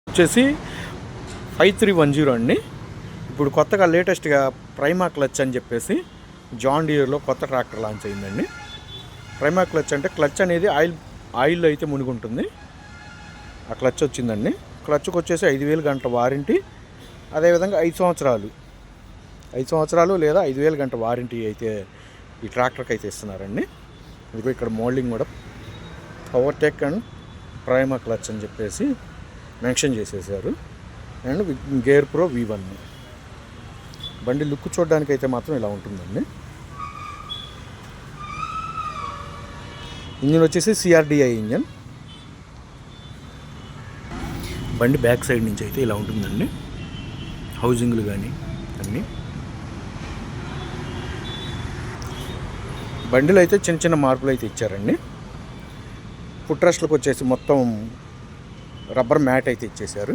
వచ్చేసి 5310 అండి. ఇప్పుడు కొత్తగా లేటెస్ట్గా ప్రైమా క్లచ్ అని చెప్పేసి జాన్ డియర్లో కొత్త ట్రాక్టర్ లాంచ్ అయిందండి. ప్రైమా క్లచ్ అంటే క్లచ్ అనేది ఆయిల్లో అయితే మునిగి ఉంటుంది. ఆ క్లచ్ వచ్చిందండి. క్లచ్కి వచ్చేసి 5000 గంటల వారంటీ, అదేవిధంగా 5 సంవత్సరాలు లేదా 5000 గంటల వారంటీ అయితే ఈ ట్రాక్టర్కి అయితే ఇస్తున్నారండి. ఇదిగో ఇక్కడ మోల్డింగ్ కూడా పవర్టెక్ అండ్ ప్రైమా క్లచ్ అని చెప్పేసి మెన్షన్ చేసేసారు. And gear pro V1. బండి లుక్ చూడడానికి అయితే మాత్రం ఇలా ఉంటుందండి. ఇంజిన్ వచ్చేసి CRDI ఇంజన్. బండి బ్యాక్ సైడ్ నుంచి అయితే ఇలా ఉంటుందండి. హౌజింగ్లు కానీ అన్నీ. బండిలో అయితే చిన్న చిన్న మార్పులు అయితే ఇచ్చారండి. ఫుట్ రెస్ట్లకు వచ్చేసి మొత్తం రబ్బర్ మ్యాట్ అయితే ఇచ్చేశారు.